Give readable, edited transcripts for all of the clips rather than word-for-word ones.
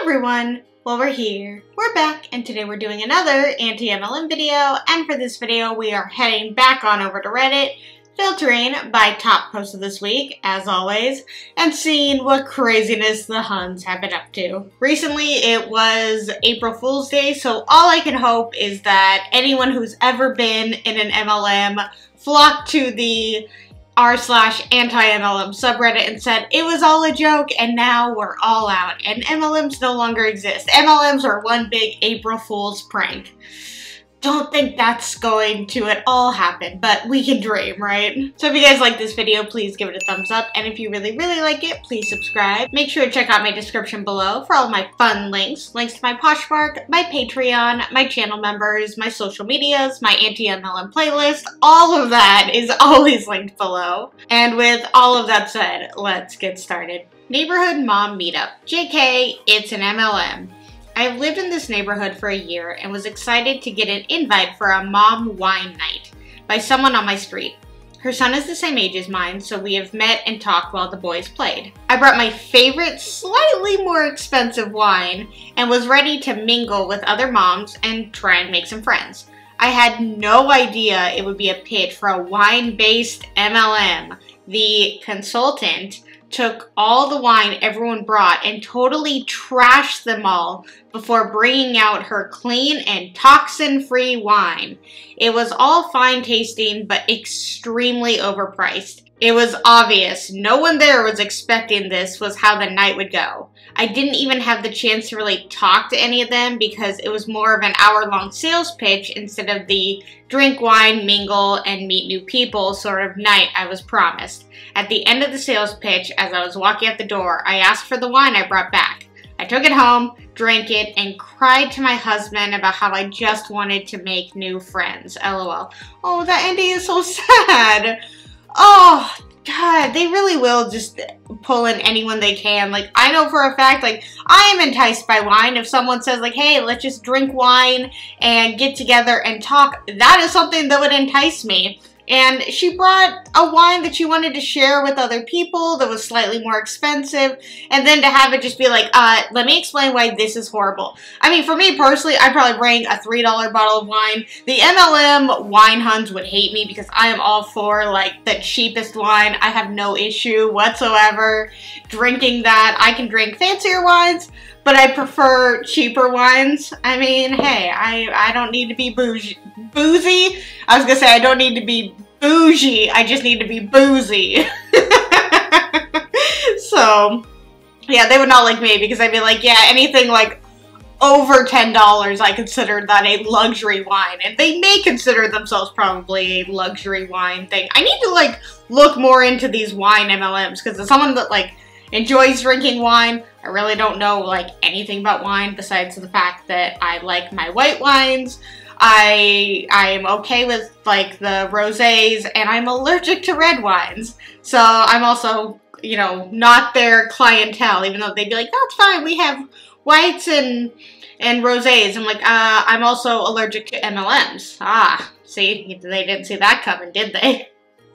everyone! Well, we're here, we're back, and today we're doing another anti-MLM video, and for this video we are heading back on over to Reddit, filtering by top post of this week, as always, and seeing what craziness the Huns have been up to. Recently it was April Fool's Day, so all I can hope is that anyone who's ever been in an MLM flocked to the r/anti-MLM subreddit and said it was all a joke and now we're all out and MLMs no longer exist. MLMs are one big April Fool's prank. Don't think that's going to at all happen, but we can dream, right? So if you guys like this video, please give it a thumbs up, and if you really like it, please subscribe. Make sure to check out my description below for all my fun links to my Poshmark, my Patreon, my channel members, my social medias, my anti-MLM playlist. All of that is always linked below. And with all of that said, let's get started. Neighborhood Mom Meetup. JK, it's an MLM. I've lived in this neighborhood for a year and was excited to get an invite for a mom wine night by someone on my street. Her son is the same age as mine, so we have met and talked while the boys played. I brought my favorite, slightly more expensive wine and was ready to mingle with other moms and try and make some friends. I had no idea it would be a pitch for a wine-based MLM. The consultant took all the wine everyone brought and totally trashed them all before bringing out her clean and toxin-free wine. It was all fine tasting, but extremely overpriced. It was obvious no one there was expecting this was how the night would go. I didn't even have the chance to really talk to any of them because it was more of an hour-long sales pitch instead of the drink wine, mingle, and meet new people sort of night I was promised. At the end of the sales pitch, as I was walking out the door, I asked for the wine I brought back. I took it home, drank it, and cried to my husband about how I just wanted to make new friends. LOL. Oh, that ending is so sad. Oh, God, they really will just pull in anyone they can. Like, I know for a fact, like, I am enticed by wine. If someone says, like, hey, let's just drink wine and get together and talk, that is something that would entice me. And she brought a wine that she wanted to share with other people that was slightly more expensive. And then to have it just be like, let me explain why this is horrible. I mean, for me personally, I'd probably bring a $3 bottle of wine. The MLM wine Huns would hate me because I am all for, like, the cheapest wine. I have no issue whatsoever drinking that. I can drink fancier wines, but I prefer cheaper wines. I mean, hey, I don't need to be bougie. Boozy? I was gonna say I don't need to be bougie, I just need to be boozy. So, yeah, they would not like me because I'd be like, yeah, anything like over $10, I consider that a luxury wine. And they may consider themselves probably a luxury wine thing. I need to, like, look more into these wine MLMs because as someone that, like, enjoys drinking wine, I really don't know, like, anything about wine besides the fact that I like my white wines. I am okay with, like, the rosés, and I'm allergic to red wines. So I'm also, you know, not their clientele, even though they'd be like, that's fine, we have whites and rosés. I'm like, I'm also allergic to MLMs. Ah, see, they didn't see that coming, did they?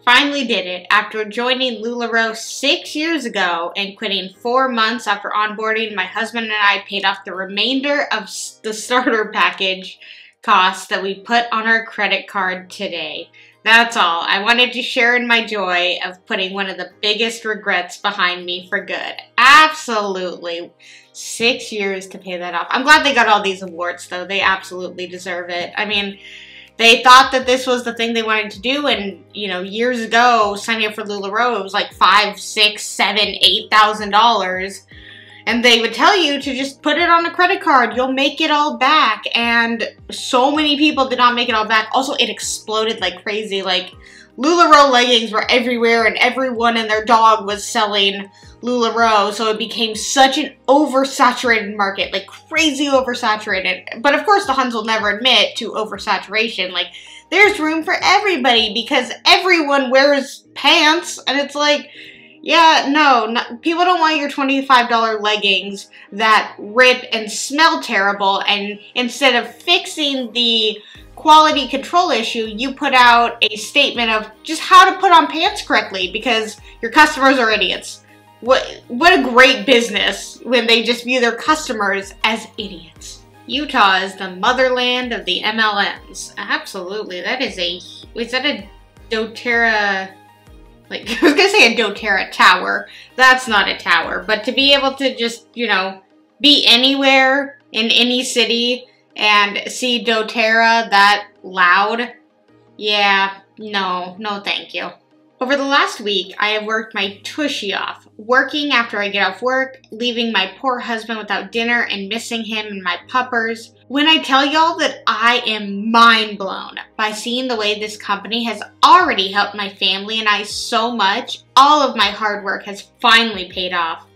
Finally did it. After joining LuLaRoe 6 years ago and quitting 4 months after onboarding, my husband and I paid off the remainder of the starter package costs that we put on our credit card today. That's all. I wanted to share in my joy of putting one of the biggest regrets behind me for good. Absolutely. 6 years to pay that off. I'm glad they got all these awards, though. They absolutely deserve it. I mean, they thought that this was the thing they wanted to do, and, you know, years ago, signing up for LuLaRoe, it was like $5,000, $6,000, $7,000, $8,000. And they would tell you to just put it on a credit card. You'll make it all back. And so many people did not make it all back. Also, it exploded like crazy. Like, LuLaRoe leggings were everywhere and everyone and their dog was selling LuLaRoe. So it became such an oversaturated market, like crazy oversaturated. But of course, the Huns will never admit to oversaturation. Like, there's room for everybody because everyone wears pants. And it's like, yeah, no, people don't want your $25 leggings that rip and smell terrible, and instead of fixing the quality control issue, you put out a statement of just how to put on pants correctly because your customers are idiots. What a great business when they just view their customers as idiots. Utah is the motherland of the MLMs. Absolutely. That is that a doTERRA, like, I was gonna say a doTERRA tower. That's not a tower. But to be able to just, you know, be anywhere in any city and see doTERRA that loud, yeah, no thank you. Over the last week, I have worked my tushy off, working after I get off work, leaving my poor husband without dinner and missing him and my puppers. When I tell y'all that I am mind blown by seeing the way this company has already helped my family and I so much, all of my hard work has finally paid off.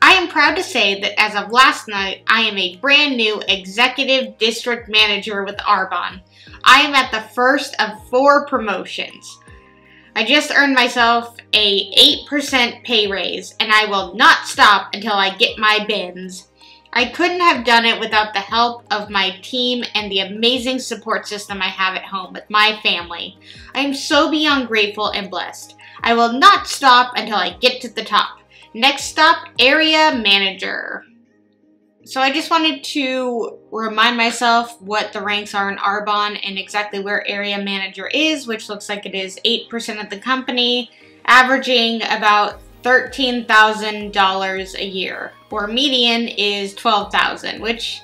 I am proud to say that as of last night, I am a brand new executive district manager with Arbonne. I am at the first of 4 promotions. I just earned myself a 8% pay raise, and I will not stop until I get my bins. I couldn't have done it without the help of my team and the amazing support system I have at home with my family. I am so beyond grateful and blessed. I will not stop until I get to the top. Next stop, area manager. So I just wanted to remind myself what the ranks are in Arbonne and exactly where area manager is, which looks like it is 8% of the company, averaging about $13,000 a year, or median is $12,000, which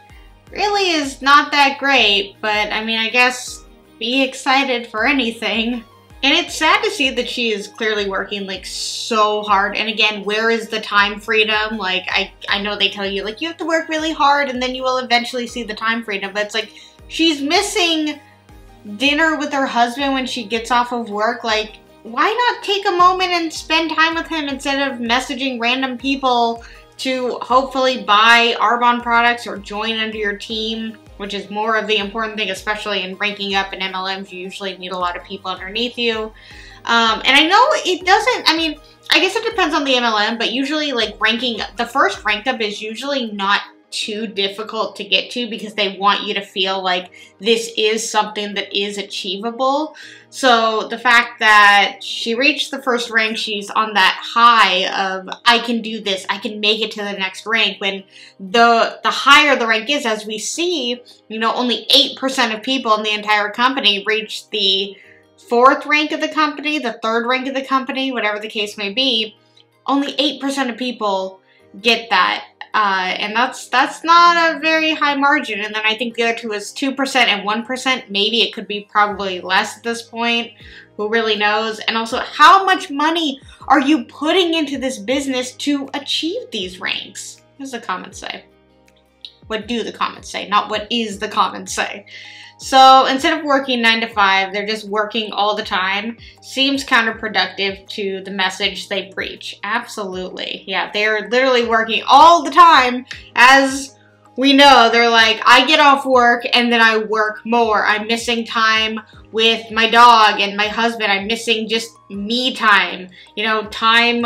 really is not that great, but I mean, I guess be excited for anything. And it's sad to see that she is clearly working like so hard. And again, where is the time freedom? Like, I know they tell you like you have to work really hard and then you will eventually see the time freedom. But it's like she's missing dinner with her husband when she gets off of work. Like, why not take a moment and spend time with him instead of messaging random people to hopefully buy Arbonne products or join under your team, which is more of the important thing, especially in ranking up in MLMs. You usually need a lot of people underneath you. And I know it doesn't, I mean, I guess it depends on the MLM, but usually like ranking, the first rank up is usually not too difficult to get to because they want you to feel like this is something that is achievable. So the fact that she reached the first rank, she's on that high of I can do this, I can make it to the next rank, when the higher the rank is, as we see, you know, only 8% of people in the entire company reach the 4th rank of the company, the 3rd rank of the company, whatever the case may be. Only 8% of people get that. And that's not a very high margin. And then I think the other two is 2% and 1%. Maybe it could be probably less at this point. Who really knows? And also, how much money are you putting into this business to achieve these ranks? What does the comments say? What do the comments say? Not what is the comments say. So instead of working 9 to 5, they're just working all the time. Seems counterproductive to the message they preach. Absolutely. Yeah, they're literally working all the time. As we know, they're like, I get off work and then I work more. I'm missing time with my dog and my husband. I'm missing just me time. You know, time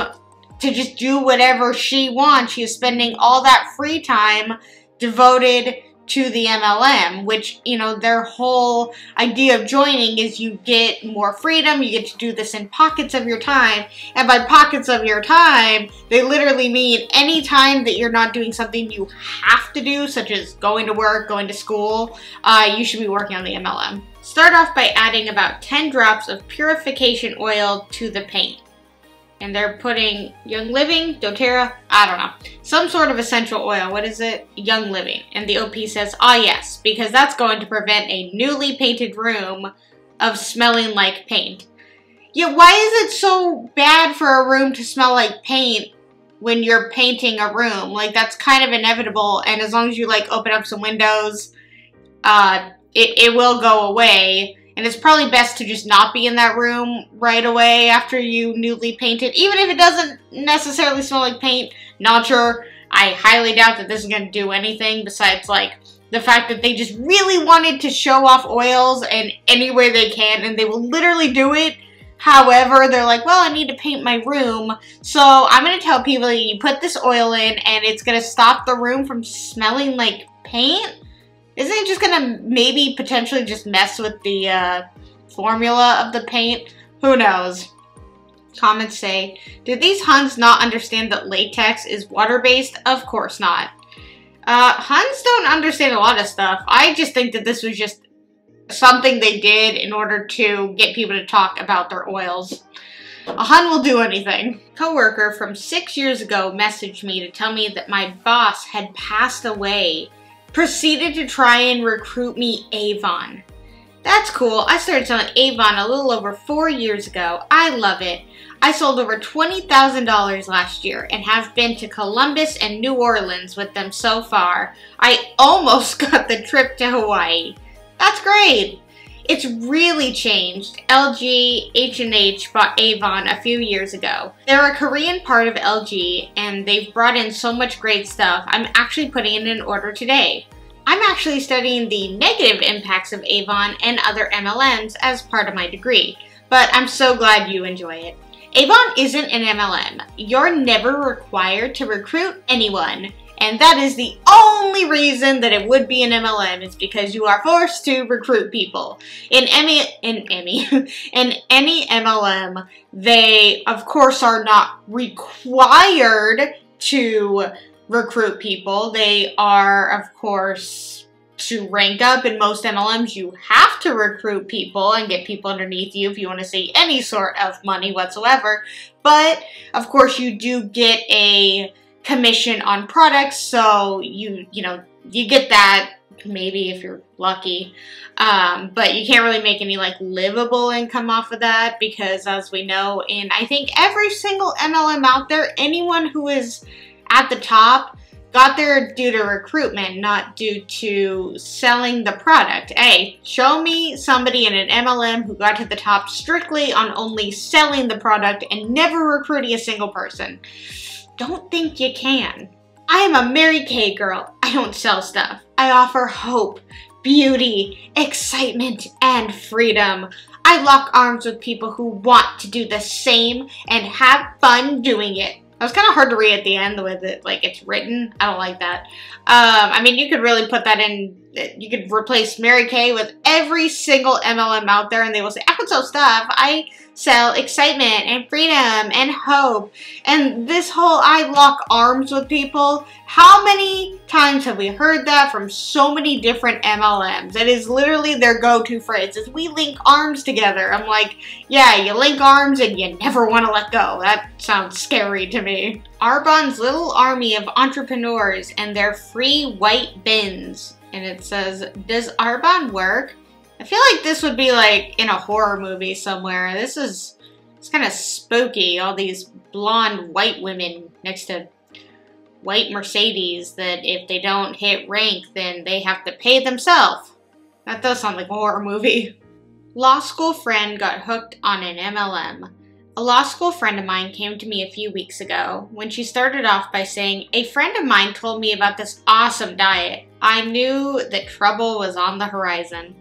to just do whatever she wants. She's spending all that free time devoted to the MLM, which, you know, their whole idea of joining is you get more freedom, you get to do this in pockets of your time, and by pockets of your time, they literally mean any time that you're not doing something you have to do, such as going to work, going to school, you should be working on the MLM. Start off by adding about 10 drops of purification oil to the paint. And they're putting Young Living, doTERRA, I don't know, some sort of essential oil. What is it? Young Living. And the OP says, ah yes, because that's going to prevent a newly painted room of smelling like paint. Yeah, why is it so bad for a room to smell like paint when you're painting a room? Like, that's kind of inevitable, and as long as you like open up some windows, it will go away. And it's probably best to just not be in that room right away after you newly paint it. Even if it doesn't necessarily smell like paint. Not sure. I highly doubt that this is going to do anything besides, like, the fact that they just really wanted to show off oils in any way they can. And they will literally do it. However, they're like, well, I need to paint my room. So I'm going to tell people that you put this oil in and it's going to stop the room from smelling like paint. Isn't it just gonna maybe potentially just mess with the formula of the paint? Who knows? Comments say, do these Huns not understand that latex is water-based? Of course not. Huns don't understand a lot of stuff. I just think that this was just something they did in order to get people to talk about their oils. A Hun will do anything. A coworker from 6 years ago messaged me to tell me that my boss had passed away. Proceeded to try and recruit me Avon. That's cool. I started selling Avon a little over 4 years ago. I love it. I sold over $20,000 last year and have been to Columbus and New Orleans with them so far. I almost got the trip to Hawaii. That's great. It's really changed. LG, H&H bought Avon a few years ago. They're a Korean part of LG and they've brought in so much great stuff. I'm actually putting in an order today. I'm actually studying the negative impacts of Avon and other MLMs as part of my degree, but I'm so glad you enjoy it. Avon isn't an MLM. You're never required to recruit anyone, and that is the only reason that it would be an MLM is because you are forced to recruit people. In any MLM, they of course are not required to recruit people. They are, of course, to rank up in most MLMs, you have to recruit people and get people underneath you if you want to see any sort of money whatsoever. But, of course, you do get a commission on products, so you get that maybe if you're lucky. But you can't really make any like livable income off of that because, as we know, in I think every single MLM out there, anyone who is at the top got there due to recruitment, not due to selling the product. Hey, show me somebody in an MLM who got to the top strictly on only selling the product and never recruiting a single person. Don't think you can. I am a Mary Kay girl. I don't sell stuff. I offer hope, beauty, excitement, and freedom. I lock arms with people who want to do the same and have fun doing it. It was kind of hard to read at the end with it, like it's written. I don't like that. I mean, you could really put that in, you could replace Mary Kay with every single MLM out there and they will say, I don't sell stuff. I sell excitement and freedom and hope. And this whole I lock arms with people, how many times have we heard that from so many different MLMs? It is literally their go-to phrase is we link arms together. I'm like, yeah, you link arms and you never want to let go. That sounds scary to me. Arbonne's little army of entrepreneurs and their free white bins. And it says, does Arbonne work? I feel like this would be like in a horror movie somewhere. It's kind of spooky. All these blonde white women next to white Mercedes that if they don't hit rank, then they have to pay themselves. That does sound like a horror movie. Law school friend got hooked on an MLM. A law school friend of mine came to me a few weeks ago when she started off by saying, a friend of mine told me about this awesome diet. I knew that trouble was on the horizon.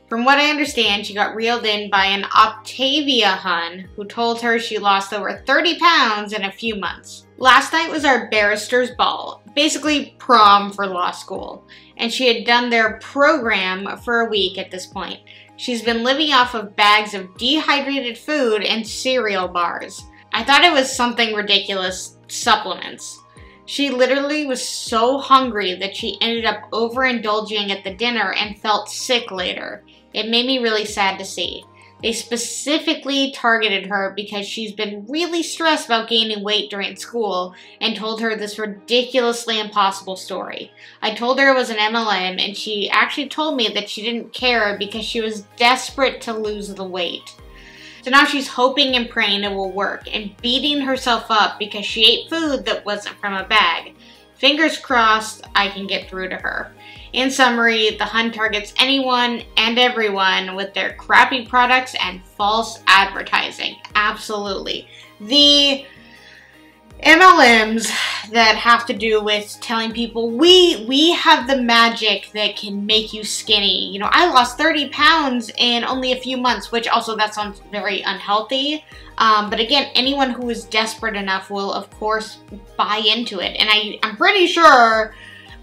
From what I understand, she got reeled in by an Octavia Hun who told her she lost over 30 pounds in a few months. Last night was our barrister's ball, basically prom for law school, and she had done their program for a week at this point. She's been living off of bags of dehydrated food and cereal bars. I thought it was something ridiculous, supplements. She literally was so hungry that she ended up overindulging at the dinner and felt sick later. It made me really sad to see. They specifically targeted her because she's been really stressed about gaining weight during school and told her this ridiculously impossible story. I told her it was an MLM and she actually told me that she didn't care because she was desperate to lose the weight. So now she's hoping and praying it will work and beating herself up because she ate food that wasn't from a bag. Fingers crossed I can get through to her. In summary, the Hun targets anyone and everyone with their crappy products and false advertising. Absolutely. The MLMs that have to do with telling people, we have the magic that can make you skinny. You know, I lost 30 pounds in only a few months, which also that sounds very unhealthy. But again, anyone who is desperate enough will, of course, buy into it. And I'm pretty sure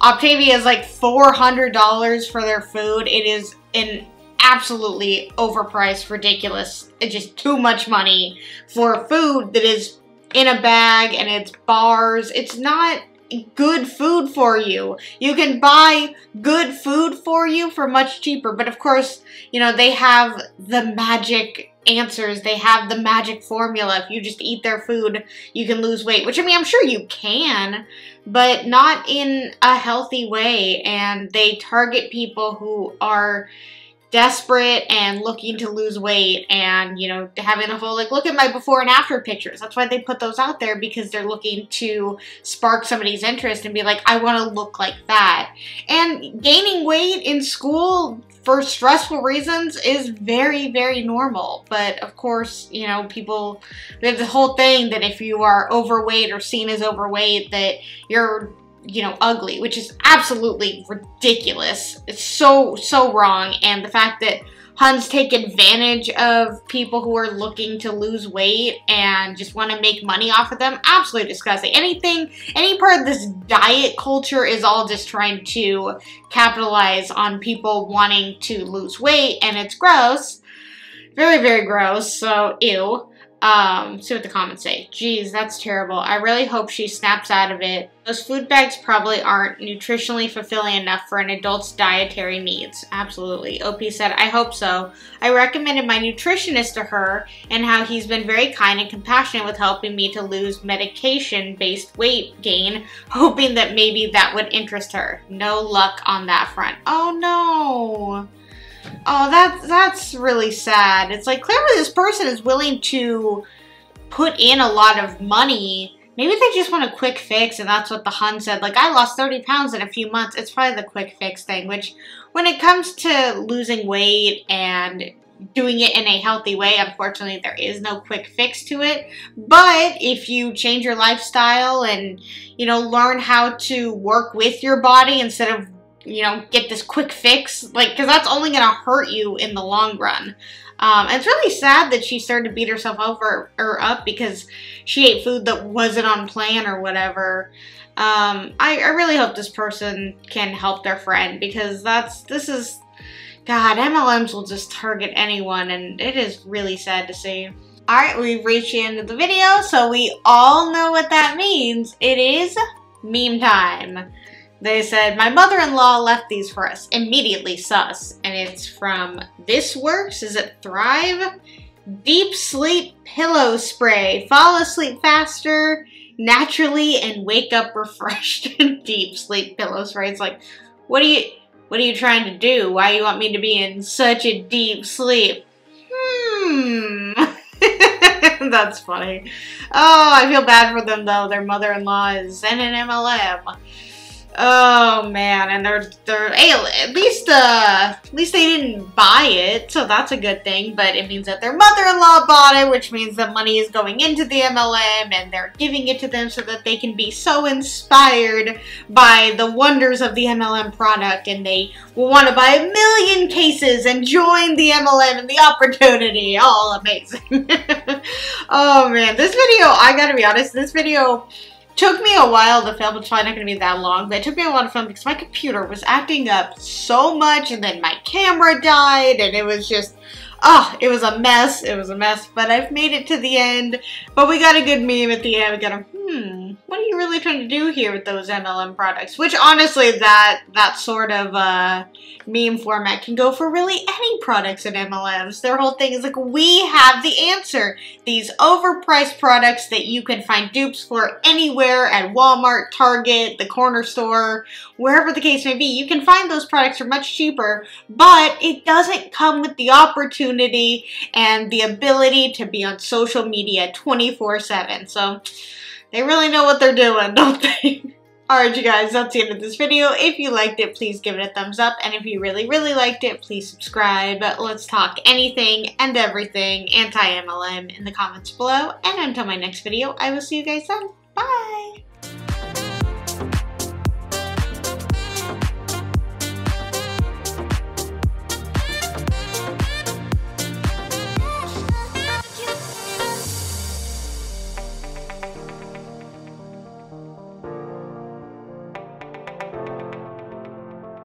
Octavia is like $400 for their food. It is an absolutely overpriced, ridiculous. It's just too much money for food that is in a bag and it's bars. It's not good food for you. You can buy good food for you for much cheaper, but of course, you know, they have the magic answers. They have the magic formula. If you just eat their food, you can lose weight, which I mean, I'm sure you can, but not in a healthy way. And they target people who are desperate and looking to lose weight and, you know, having a whole, like, look at my before and after pictures. That's why they put those out there, because they're looking to spark somebody's interest and be like, I want to look like that. And gaining weight in school for stressful reasons is very, very normal. But of course, you know, people, there's the whole thing that if you are overweight or seen as overweight, that you're, you know, ugly, which is absolutely ridiculous. It's so, so wrong. And the fact that Huns take advantage of people who are looking to lose weight and just want to make money off of them, absolutely disgusting. Any part of this diet culture is all just trying to capitalize on people wanting to lose weight, and it's gross. Very, very gross. So, ew. See what the comments say. Geez, that's terrible. I really hope she snaps out of it. Those food bags probably aren't nutritionally fulfilling enough for an adult's dietary needs. Absolutely. OP said, I hope so. I recommended my nutritionist to her and how he's been very kind and compassionate with helping me to lose medication-based weight gain, hoping that maybe that would interest her. No luck on that front. Oh no. Oh, that's really sad. It's like, clearly this person is willing to put in a lot of money. Maybe they just want a quick fix, and that's what the Hun said. Like, I lost 30 pounds in a few months. It's probably the quick fix thing, which when it comes to losing weight and doing it in a healthy way, unfortunately, there is no quick fix to it. But if you change your lifestyle and, you know, learn how to work with your body instead of, you know, get this quick fix, like, because that's only going to hurt you in the long run. And it's really sad that she started to beat herself over or up because she ate food that wasn't on plan or whatever. I really hope this person can help their friend, because God, MLMs will just target anyone, and it is really sad to see. Alright, we've reached the end of the video, so we all know what that means. It is meme time. They said, my mother-in-law left these for us. Immediately sus. And it's from This Works. Is it Thrive? Deep Sleep Pillow Spray. Fall asleep faster, naturally, and wake up refreshed. Deep Sleep Pillow Spray. It's like, what are you trying to do? Why do you want me to be in such a deep sleep? That's funny. Oh, I feel bad for them, though. Their mother-in-law is in an MLM. Oh man, and they're hey, at least they didn't buy it, so that's a good thing. But it means that their mother-in-law bought it, which means that money is going into the MLM, and they're giving it to them so that they can be so inspired by the wonders of the MLM product, and they will want to buy 1 million cases and join the MLM and the opportunity. All amazing. Oh man, this video, I gotta be honest, this video took me a while to film. It's probably not going to be that long, but it took me a while to film because my computer was acting up so much, and then my camera died, and it was just, it was a mess. It was a mess, but I've made it to the end. But we got a good meme at the end. We got a, what are you really trying to do here with those MLM products? Which honestly, that sort of meme format can go for really any products in MLMs. Their whole thing is like, we have the answer. These overpriced products that you can find dupes for anywhere at Walmart, Target, the corner store, wherever the case may be. You can find those products for much cheaper, but it doesn't come with the opportunity and the ability to be on social media 24/7. So they really know what they're doing, don't they? Alright, you guys, that's the end of this video. If you liked it, please give it a thumbs up. And if you really, really liked it, please subscribe. Let's talk anything and everything anti-MLM in the comments below. And until my next video, I will see you guys then. Bye!